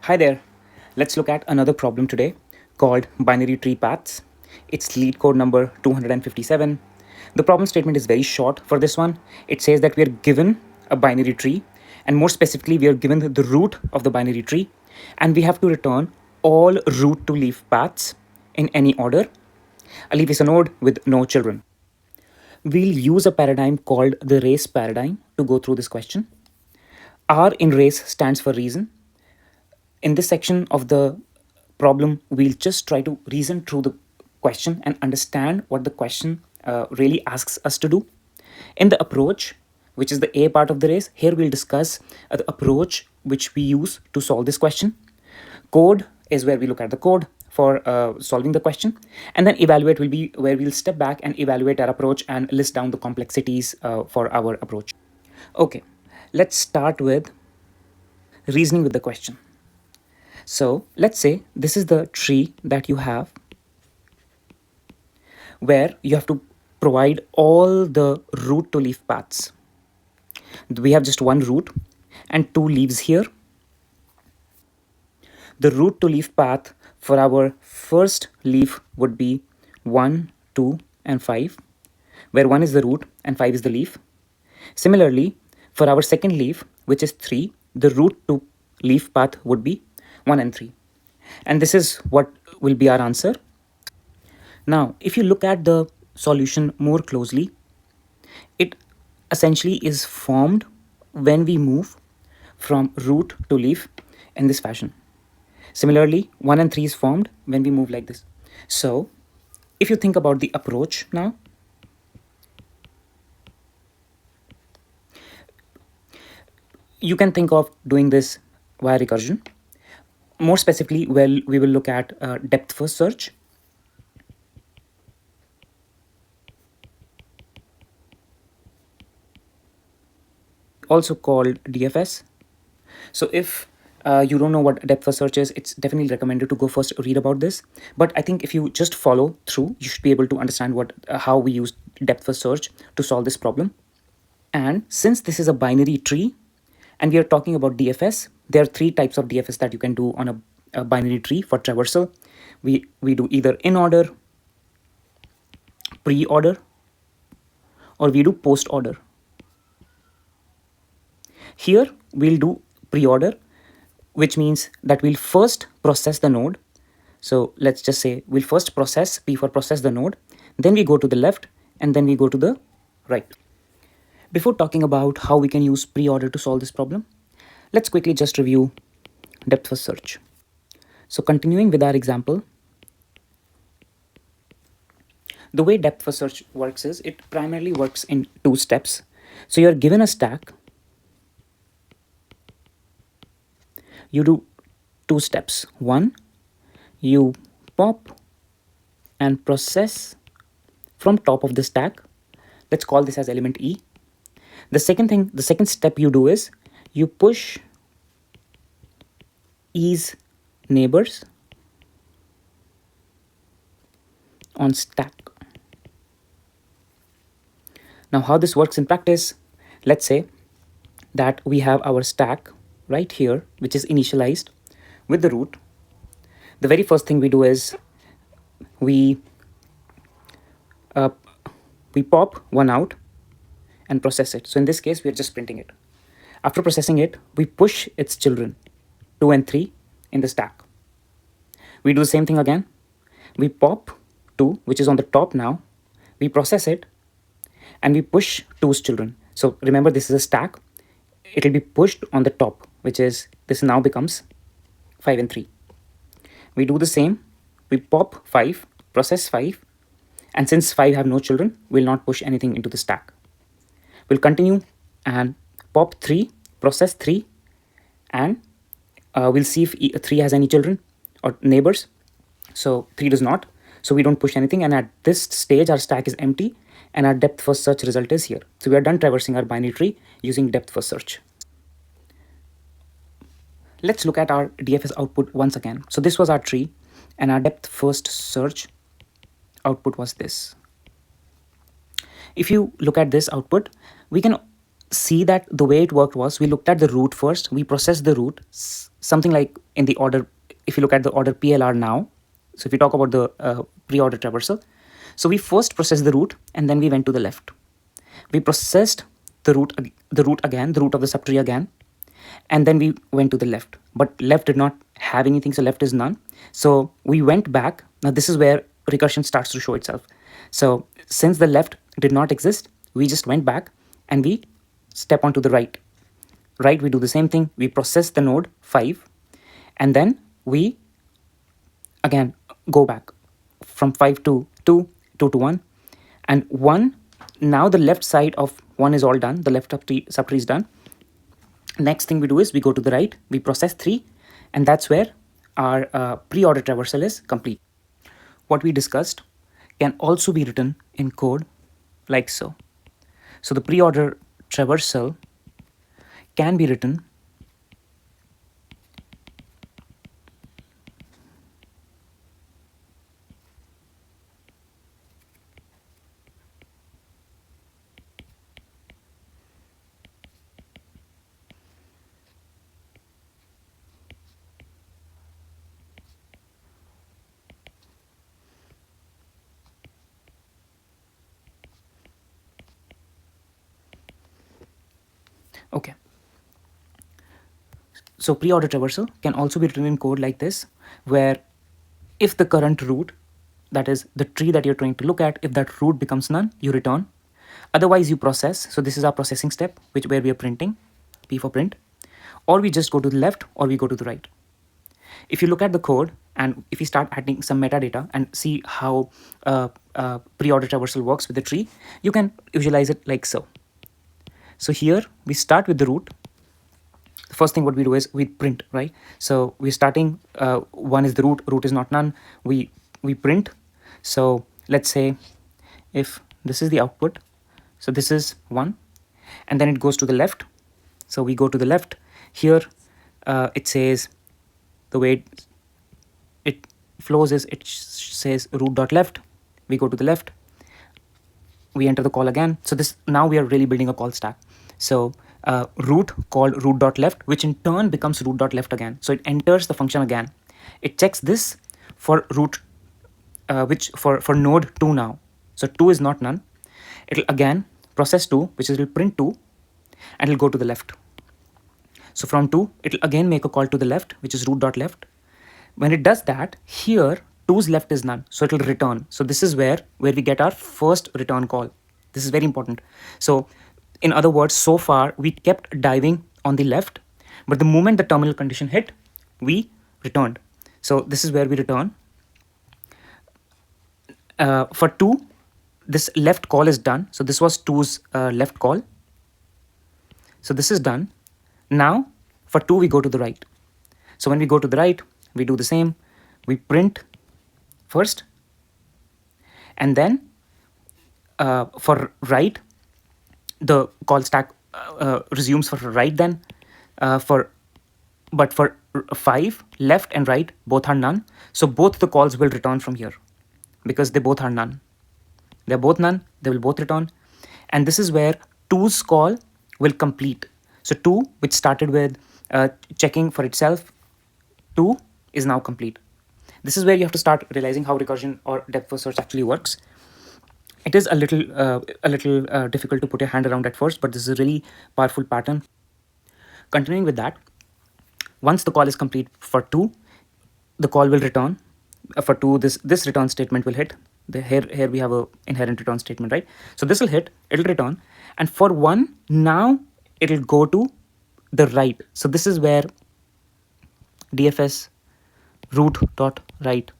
Hi there. Let's look at another problem today called binary tree paths. It's lead code number 257. The problem statement is very short for this one. It says that we are given a binary tree, and more specifically, we are given the root of the binary tree, and we have to return all root to leaf paths in any order. A leaf is a node with no children. We'll use a paradigm called the race paradigm to go through this question. R in race stands for reason. In this section of the problem, we'll just try to reason through the question and understand what the question really asks us to do. In the approach, which is the A part of the race, here we'll discuss the approach which we use to solve this question. Code is where we look at the code for solving the question, and then evaluate will be where we'll step back and evaluate our approach and list down the complexities for our approach. Okay, let's start with reasoning with the question. So let's say this is the tree that you have where you have to provide all the root to leaf paths. We have just one root and two leaves here. The root to leaf path for our first leaf would be 1, 2, and 5, where 1 is the root and 5 is the leaf. Similarly, for our second leaf, which is 3, the root to leaf path would be 1 and 3. And this is what will be our answer. Now, if you look at the solution more closely, it essentially is formed when we move from root to leaf in this fashion. Similarly, 1 and 3 is formed when we move like this. So, if you think about the approach now, you can think of doing this via recursion. More specifically, we will look at depth first search. Also called DFS. So if you don't know what depth first search is, it's definitely recommended to go first read about this. But I think if you just follow through, you should be able to understand how we use depth first search to solve this problem. And since this is a binary tree and we are talking about DFS, there are 3 types of DFS that you can do on a binary tree for traversal. We do either in order, pre-order, or we do post order. Here we'll do pre-order, which means that we'll first process the node. So let's just say we'll first process, P for process the node, then we go to the left, and then we go to the right. Before talking about how we can use pre-order to solve this problem, let's quickly just review depth first search. So continuing with our example, the way depth first search works is it primarily works in 2 steps. So you're given a stack. You do 2 steps. 1, you pop and process from top of the stack. Let's call this as element E. The second step you do is you push E's neighbors on stack. Now how this works in practice, let's say that we have our stack right here, which is initialized with the root. The very first thing we do is we pop one out and process it. So in this case, we are just printing it. After processing it, we push its children 2 and 3 in the stack. We do the same thing again. We pop 2, which is on the top now. We process it and we push 2's children. So remember, this is a stack. It will be pushed on the top, which is this now becomes 5 and 3. We do the same. We pop 5, process 5, and since 5 have no children, we'll not push anything into the stack. We'll continue and pop 3, process 3, and we'll see if 3 has any children or neighbors. So 3 does not. So we don't push anything, and at this stage, our stack is empty, and our depth first search result is here. So we are done traversing our binary tree using depth first search. Let's look at our DFS output once again. So this was our tree, and our depth first search output was this. If you look at this output, we can see that the way it worked was we looked at the root first, we processed the root, something like in the order, if you look at the order PLR now. So if you talk about the pre-order traversal, so we first processed the root and then we went to the left. We processed the root again, the root of the subtree again, and then we went to the left. But left did not have anything, so left is none. So we went back. Now this is where recursion starts to show itself. So since the left did not exist, we just went back and we step onto the right. Right, we do the same thing. We process the node 5, and then we again go back from 5 to 2, 2 to 1, and 1. Now the left side of 1 is all done. The left subtree is done. Next thing we do is we go to the right, we process 3, and that's where our pre-order traversal is complete. What we discussed can also be written in code like so. So the pre-order traversal can be written okay. So pre-order traversal can also be written in code like this, where if the current root, that is the tree that you're trying to look at, if that root becomes none, you return. Otherwise you process. So this is our processing step, where we are printing, P for print, or we just go to the left or we go to the right. If you look at the code and if you start adding some metadata and see how pre-order traversal works with the tree, you can visualize it like so. So here we start with the root. The first thing what we do is we print, right? So we're starting, 1 is the root is not none. We print. So let's say if this is the output, so this is 1, and then it goes to the left. So we go to the left. Here it says, the way it flows is it says root.left. We go to the left, we enter the call again. So this, now we are really building a call stack. So root called root.left, which in turn becomes root.left again. So it enters the function again. It checks this for root, which for node 2 now. So 2 is not none. It'll again process 2, which is, it'll print 2, and it'll go to the left. So from 2, it'll again make a call to the left, which is root.left. When it does that, here 2's left is none, so it'll return. So this is where we get our first return call. This is very important. So in other words, so far we kept diving on the left, but the moment the terminal condition hit, we returned. So this is where we return. For 2, this left call is done. So this was 2's left call. So this is done. Now for 2, we go to the right. So when we go to the right, we do the same. We print first, and then for right, the call stack resumes for right then. But for 5, left and right both are none. So both the calls will return from here because they both are none. They're both none, they will both return. And this is where 2's call will complete. So 2, which started with checking for itself, 2 is now complete. This is where you have to start realizing how recursion or depth first search actually works. It is a little difficult to put your hand around at first, but this is a really powerful pattern. Continuing with that, once the call is complete for 2, the call will return. For 2, this return statement will hit. Here we have a inherent return statement, right? So this will hit, it'll return. And for 1, now it'll go to the right. So this is where DFS root.right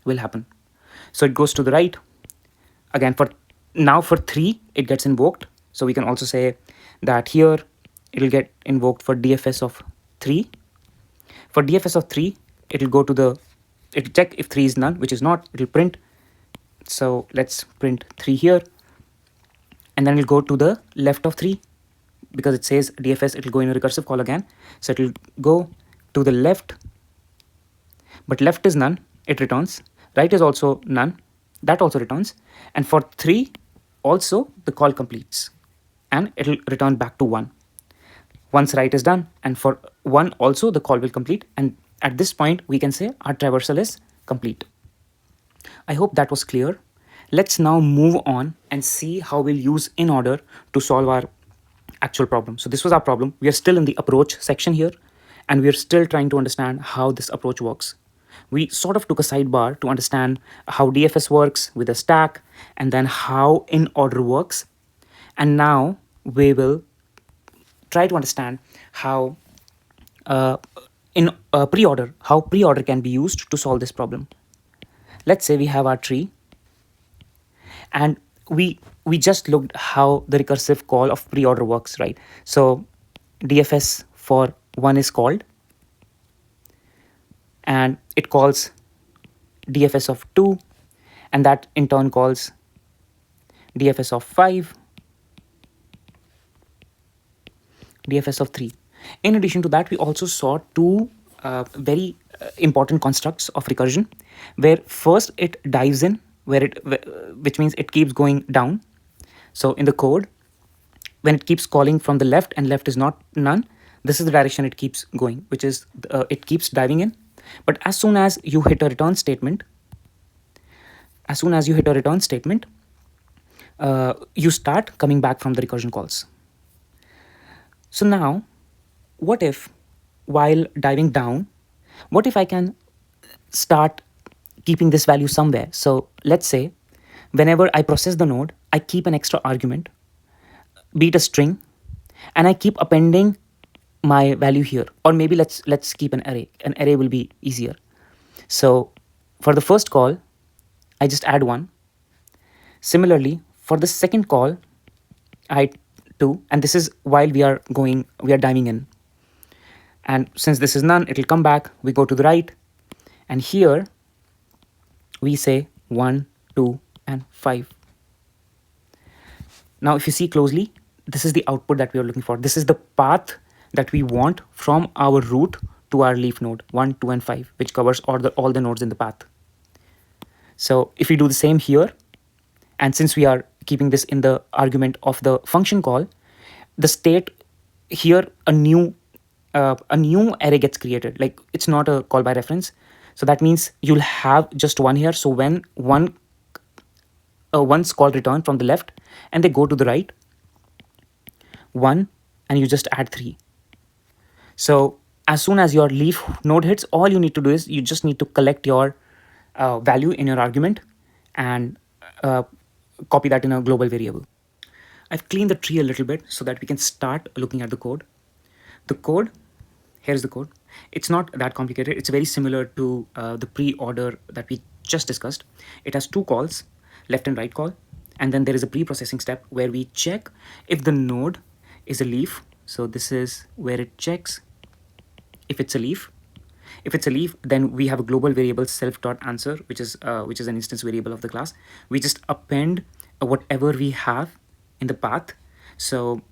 will happen. So it goes to the right. Again, for 3, it gets invoked. So we can also say that here it'll get invoked for DFS of 3. For DFS of 3, it'll go to the, it'll check if 3 is none, which is not, it'll print. So let's print 3 here. And then it'll go to the left of 3 because it says DFS, it'll go in a recursive call again. So it'll go to the left, but left is none, it returns. Right is also none, that also returns. And for 3, also the call completes and it'll return back to 1. Once write is done, and for 1 also the call will complete, and at this point we can say our traversal is complete. I hope that was clear. Let's now move on and see how we'll use in order to solve our actual problem. So this was our problem. We are still in the approach section here, and we are still trying to understand how this approach works. We sort of took a sidebar to understand how DFS works with a stack, and then how in order works. And now we will try to understand how pre-order can be used to solve this problem. Let's say we have our tree, and we just looked how the recursive call of pre-order works, right? So DFS for 1 is called, and it calls DFS of 2, and that in turn calls DFS of 5, DFS of 3. In addition to that, we also saw two very important constructs of recursion, where first it dives in, which means it keeps going down. So in the code, when it keeps calling from the left and left is not none, this is the direction it keeps going, which is it keeps diving in. But as soon as you hit a return statement, you start coming back from the recursion calls. So now, what if while diving down, what if I can start keeping this value somewhere? So let's say whenever I process the node, I keep an extra argument, be it a string, and I keep appending my value here. Or maybe let's keep an array. An array will be easier. So for the first call, I just add 1. Similarly, for the second call, I 2, and this is while we are diving in. And since this is none, it'll come back. We go to the right, and here we say 1, 2, and 5. Now, if you see closely, this is the output that we are looking for. This is the path that we want from our root to our leaf node 1, 2, and 5, which covers all the nodes in the path. So if we do the same here, and since we are keeping this in the argument of the function call, the state here, a new array gets created. Like, it's not a call by reference. So that means you'll have just 1 here. So when one's call return from the left and they go to the right, 1, and you just add 3. So as soon as your leaf node hits, all you need to do is you just need to collect your value in your argument and copy that in a global variable. I've cleaned the tree a little bit so that we can start looking at the code. Here's the code. It's not that complicated. It's very similar to the pre-order that we just discussed. It has 2 calls, left and right call. And then there is a pre-processing step where we check if the node is a leaf. So this is where it checks if it's a leaf. If it's a leaf, then we have a global variable self.answer, which is an instance variable of the class. We just append whatever we have in the path. So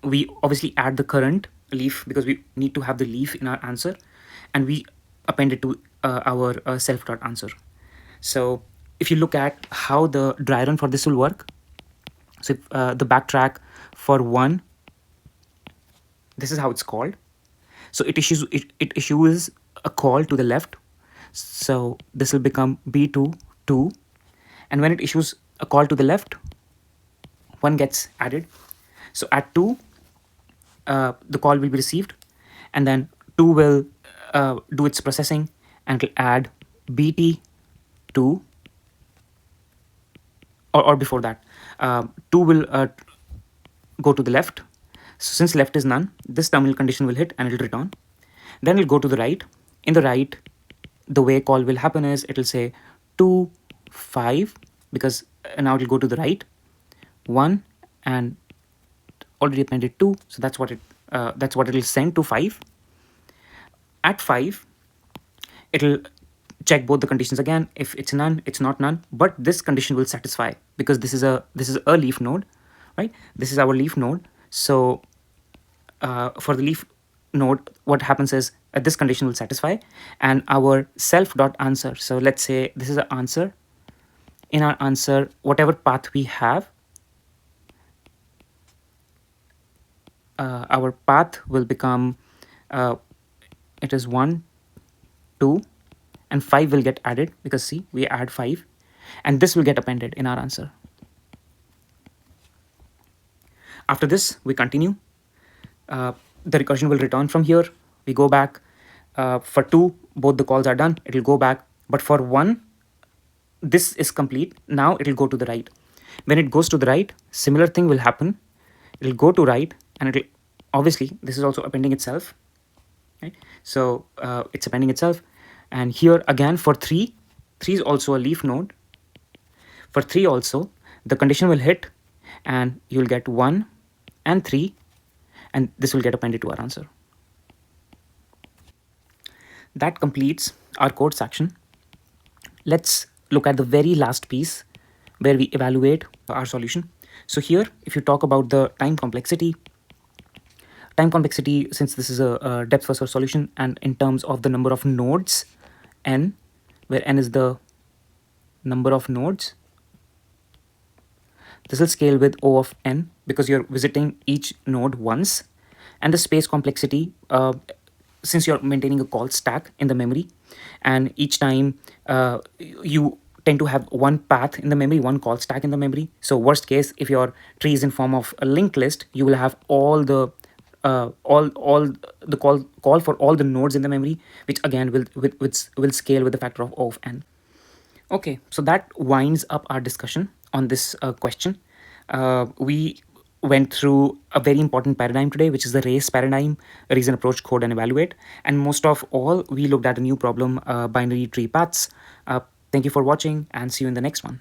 we obviously add the current leaf because we need to have the leaf in our answer, and we append it to our self.answer. So if you look at how the dry run for this will work, so if, the backtrack for 1, this is how it's called. So it issues a call to the left. So this will become b2 2, and when it issues a call to the left, 1 gets added. So at 2, the call will be received, and then 2 will do its processing and it'll add bt2, or before that, 2 will go to the left. So since left is none, this terminal condition will hit and it'll return. Then it'll go to the right. In the right, the way call will happen is it'll say 2, 5, because now it'll go to the right, 1, and already appended 2. So that's what it'll send to 5. At 5, it'll check both the conditions again. If it's none, it's not none, but this condition will satisfy because this is a leaf node, right? This is our leaf node. So for the leaf node, what happens is this condition will satisfy, and our self.answer. So let's say this is an answer. In our answer, whatever path we have, our path will become, it is 1, 2, and 5 will get added, because see, we add 5, and this will get appended in our answer. After this, we continue. The recursion will return from here. We go back. For 2, both the calls are done. It will go back. But for 1, this is complete. Now it will go to the right. When it goes to the right, similar thing will happen. It will go to right, and it will, obviously, this is also appending itself. Right? So it's appending itself. And here again for 3, 3 is also a leaf node. For 3 also, the condition will hit, and you will get 1 and 3, and this will get appended to our answer. That completes our code section. Let's look at the very last piece where we evaluate our solution. So here, if you talk about the time complexity, since this is a depth first solution, and in terms of the number of nodes, n, where n is the number of nodes, this will scale with O of n because you're visiting each node once. And the space complexity, since you're maintaining a call stack in the memory, and each time you tend to have one path in the memory, one call stack in the memory. So worst case, if your tree is in form of a linked list, you will have all the call for all the nodes in the memory, which again will scale with the factor of O of n. Okay, so that winds up our discussion on this question. We went through a very important paradigm today, which is the race paradigm: reason, approach, code, and evaluate. And most of all, we looked at a new problem, binary tree paths. Thank you for watching, and see you in the next one.